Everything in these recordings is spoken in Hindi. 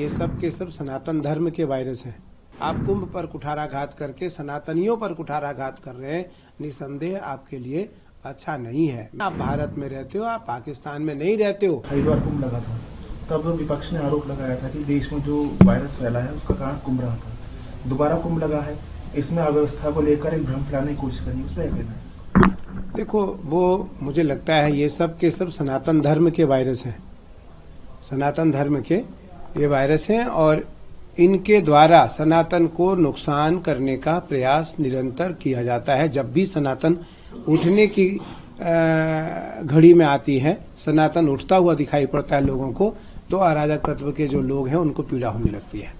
ये सब के सब सनातन धर्म के वायरस हैं। आप कुंभ पर कुठाराघात करके सनातनियों पर कुठाराघात कर रहे हैं, निसंदेह आपके लिए अच्छा नहीं है। आप भारत में रहते हो, आप पाकिस्तान में नहीं रहते हो। हरिद्वार कुंभ लगा था, तब विपक्ष ने आरोप लगाया था कि देश में जो वायरस फैला है उसका कारण कुंभ रहा था। दोबारा कुंभ लगा है, इसमें अव्यवस्था को लेकर एक भ्रम फैलाने की कोशिश करनी, उसमें कहना है। देखो, वो मुझे लगता है ये सब के सब सनातन धर्म के वायरस हैं। सनातन धर्म के ये वायरस हैं और इनके द्वारा सनातन को नुकसान करने का प्रयास निरंतर किया जाता है। जब भी सनातन उठने की घड़ी में आती है, सनातन उठता हुआ दिखाई पड़ता है लोगों को, तो अराजक तत्व के जो लोग हैं उनको पीड़ा होने लगती है।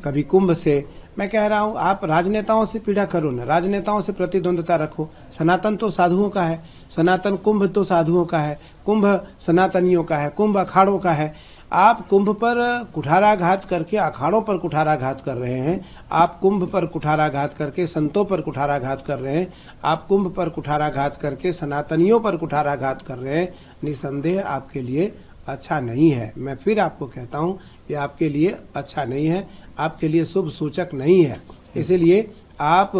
कभी कुंभ से, मैं कह रहा हूं आप राजनेताओं से पीड़ा करो ना, राजनेताओं से प्रतिद्वंदता रखो। सनातन तो साधुओं का है, सनातन कुंभ तो साधुओं का है, कुंभ सनातनियों का है, कुंभ अखाड़ों का है। आप कुंभ पर कुठाराघात करके अखाड़ों पर कुठाराघात कर रहे हैं, आप कुंभ पर कुठाराघात करके संतों पर कुठाराघात कर रहे हैं, आप कुंभ पर कुठाराघात करके सनातनियों पर कुठाराघात कर रहे हैं। निसंदेह आपके लिए अच्छा नहीं है। मैं फिर आपको कहता हूं, ये आपके लिए अच्छा नहीं है, आपके लिए शुभ सूचक नहीं है। इसीलिए आप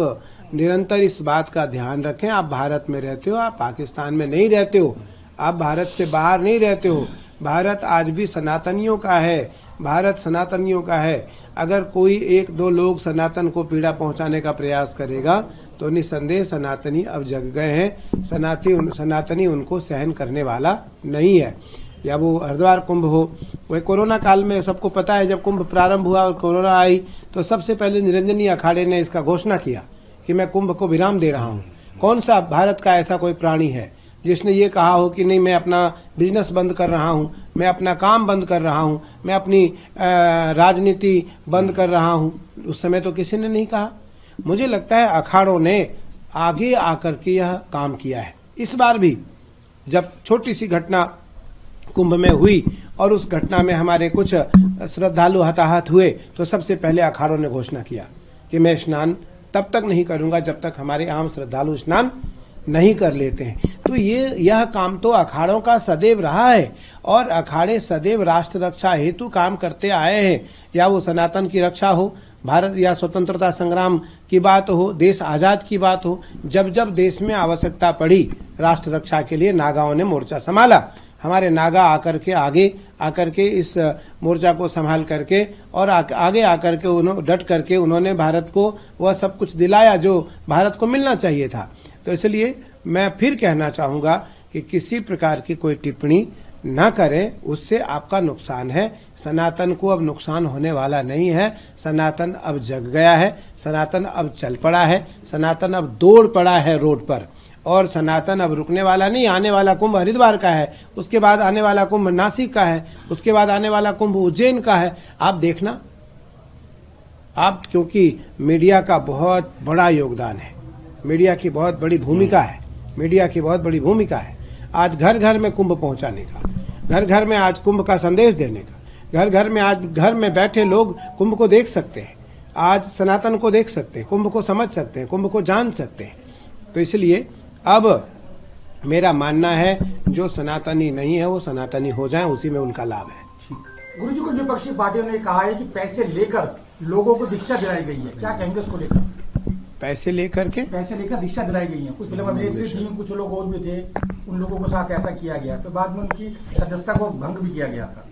निरंतर इस बात का ध्यान रखें। आप भारत में रहते हो, आप पाकिस्तान में नहीं रहते हो, आप भारत से बाहर नहीं रहते हो। भारत आज भी सनातनियों का है, भारत सनातनियों का है। अगर कोई एक दो लोग सनातन को पीड़ा पहुंचाने का प्रयास करेगा तो निसंदेह सनातनी अब जग गए हैं। सनातनी उनको सहन करने वाला नहीं है। या वो हरिद्वार कुंभ हो, वही कोरोना काल में सबको पता है, जब कुंभ प्रारंभ हुआ और कोरोना आई तो सबसे पहले निरंजनी अखाड़े ने इसका घोषणा किया कि मैं कुंभ को विराम दे रहा हूँ। कौन सा भारत का ऐसा कोई प्राणी है जिसने ये कहा हो कि नहीं, मैं अपना बिजनेस बंद कर रहा हूँ, मैं अपना काम बंद कर रहा हूँ, मैं अपनी राजनीति बंद कर रहा हूँ? उस समय तो किसी ने नहीं कहा। मुझे लगता है अखाड़ों ने आगे आकर के यह काम किया है। इस बार भी जब छोटी सी घटना कुंभ में हुई और उस घटना में हमारे कुछ श्रद्धालु हताहत हुए, तो सबसे पहले अखाड़ों ने घोषणा किया कि मैं स्नान तब तक नहीं करूंगा जब तक हमारे आम श्रद्धालु स्नान नहीं कर लेते हैं। तो यह काम तो अखाड़ों का सदैव रहा है और अखाड़े सदैव राष्ट्र रक्षा हेतु काम करते आए हैं। या वो सनातन की रक्षा हो, भारत या स्वतंत्रता संग्राम की बात हो, देश आजाद की बात हो, जब जब देश में आवश्यकता पड़ी राष्ट्र रक्षा के लिए नागाओं ने मोर्चा संभाला। हमारे नागा आगे आकर के इस मोर्चा को संभाल करके और आगे आकर के उन्होंने डट करके उन्होंने भारत को वह सब कुछ दिलाया जो भारत को मिलना चाहिए था। तो इसलिए मैं फिर कहना चाहूंगा कि किसी प्रकार की कोई टिप्पणी ना करें, उससे आपका नुकसान है। सनातन को अब नुकसान होने वाला नहीं है। सनातन अब जग गया है, सनातन अब चल पड़ा है, सनातन अब दौड़ पड़ा है रोड पर, और सनातन अब रुकने वाला नहीं। आने वाला कुंभ हरिद्वार का है, उसके बाद आने वाला कुंभ नासिक का है, उसके बाद आने वाला कुंभ उज्जैन का है। आप देखना, आप, क्योंकि मीडिया का बहुत बड़ा योगदान है, मीडिया की बहुत बड़ी भूमिका है, मीडिया की बहुत बड़ी भूमिका है आज घर घर में कुंभ पहुंचाने का, घर घर में आज कुंभ का संदेश देने का, घर घर में आज घर में बैठे लोग कुंभ को देख सकते हैं, आज सनातन को देख सकते हैं, कुंभ को समझ सकते हैं, कुंभ को जान सकते हैं। तो इसलिए अब मेरा मानना है जो सनातनी नहीं है वो सनातनी हो जाए, उसी में उनका लाभ है। गुरुजी, कुछ विपक्षी पार्टियों ने कहा है कि पैसे लेकर लोगों को दीक्षा दिलाई गई है, क्या कहेंगे उसको लेकर? पैसे लेकर दीक्षा दिलाई गई है। कुछ फिल्म अभिनेत्री थी, कुछ लोग और भी थे, उन लोगों के साथ ऐसा किया गया, तो बाद में उनकी सदस्यता को भंग भी किया गया था।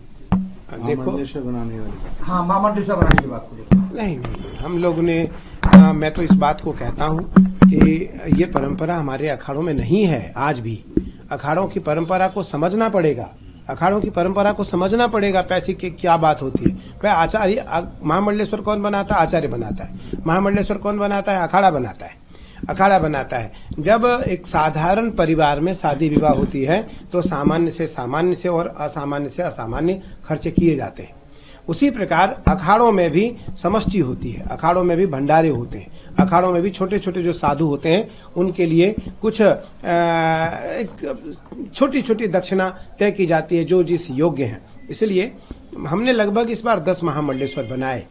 देखो, बनाने वाली, हाँ, महामंडलेश्वर बनाने की बात को लेकर नहीं, हम लोग ने मैं तो इस बात को कहता हूँ कि ये परंपरा हमारे अखाड़ों में नहीं है। आज भी अखाड़ों की परंपरा को समझना पड़ेगा, अखाड़ों की परंपरा को समझना पड़ेगा। पैसे की क्या बात होती है? वह आचार्य, महामंडलेश्वर कौन बनाता है? आचार्य बनाता है। महामंडलेश्वर कौन बनाता है? अखाड़ा बनाता है, अखाड़ा बनाता है। जब एक साधारण परिवार में शादी विवाह होती है तो सामान्य से और असामान्य से असामान्य खर्चे किए जाते हैं। उसी प्रकार अखाड़ों में भी समष्टि होती है, अखाड़ों में भी भंडारे होते हैं, अखाड़ों में भी छोटे छोटे जो साधु होते हैं उनके लिए कुछ छोटी छोटी दक्षिणा तय की जाती है जो जिस योग्य है। इसलिए हमने लगभग इस बार 10 महामंडलेश्वर बनाए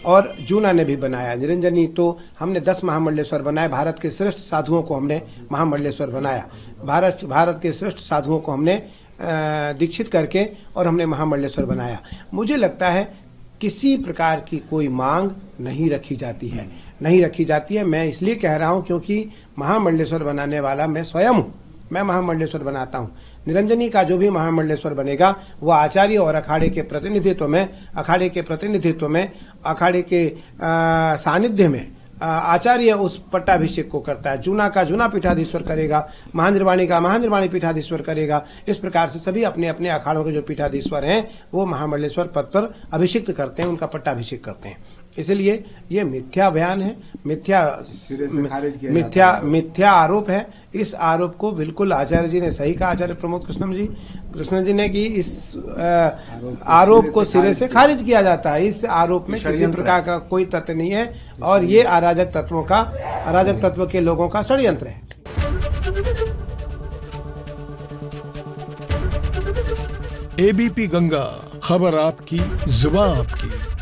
और जूना ने भी बनाया, निरंजनी, तो हमने 10 महामंडलेश्वर बनाए। भारत के श्रेष्ठ साधुओं को हमने महामंडलेश्वर बनाया, भारत के श्रेष्ठ साधुओं को हमने दीक्षित करके और हमने महामंडलेश्वर बनाया। मुझे लगता है किसी प्रकार की कोई मांग नहीं रखी जाती है, नहीं रखी जाती है। मैं इसलिए कह रहा हूं क्योंकि महामंडलेश्वर बनाने वाला मैं स्वयं हूं, मैं महामंडलेश्वर बनाता हूं। निरंजनी का जो भी महामंडलेश्वर बनेगा वो आचार्य और अखाड़े के प्रतिनिधित्व में, अखाड़े के प्रतिनिधित्व में, अखाड़े के सानिध्य में आचार्य उस पट्टाभिषेक को करता है। जूना का जूना पीठाधीश्वर करेगा, महानिर्वाणी का महानिर्वाणी पीठाधीश्वर करेगा। इस प्रकार से सभी अपने अपने अखाड़ों के जो पीठाधीश्वर हैं वो महामंडलेश्वर पद पर अभिषिक्त करते हैं, उनका पट्टाभिषेक करते हैं। इसलिए ये मिथ्या बयान है, मिथ्या आरोप है। इस आरोप को बिल्कुल आचार्य जी ने सही कहा, आचार्य प्रमोद कृष्ण जी ने कि इस आरोप को सिरे से खारिज किया जाता है। इस आरोप में किसी प्रकार का कोई तथ्य नहीं है और ये अराजक तत्व के लोगों का षड्यंत्र है। एबीपी गंगा, खबर आपकी, जुबान आपकी।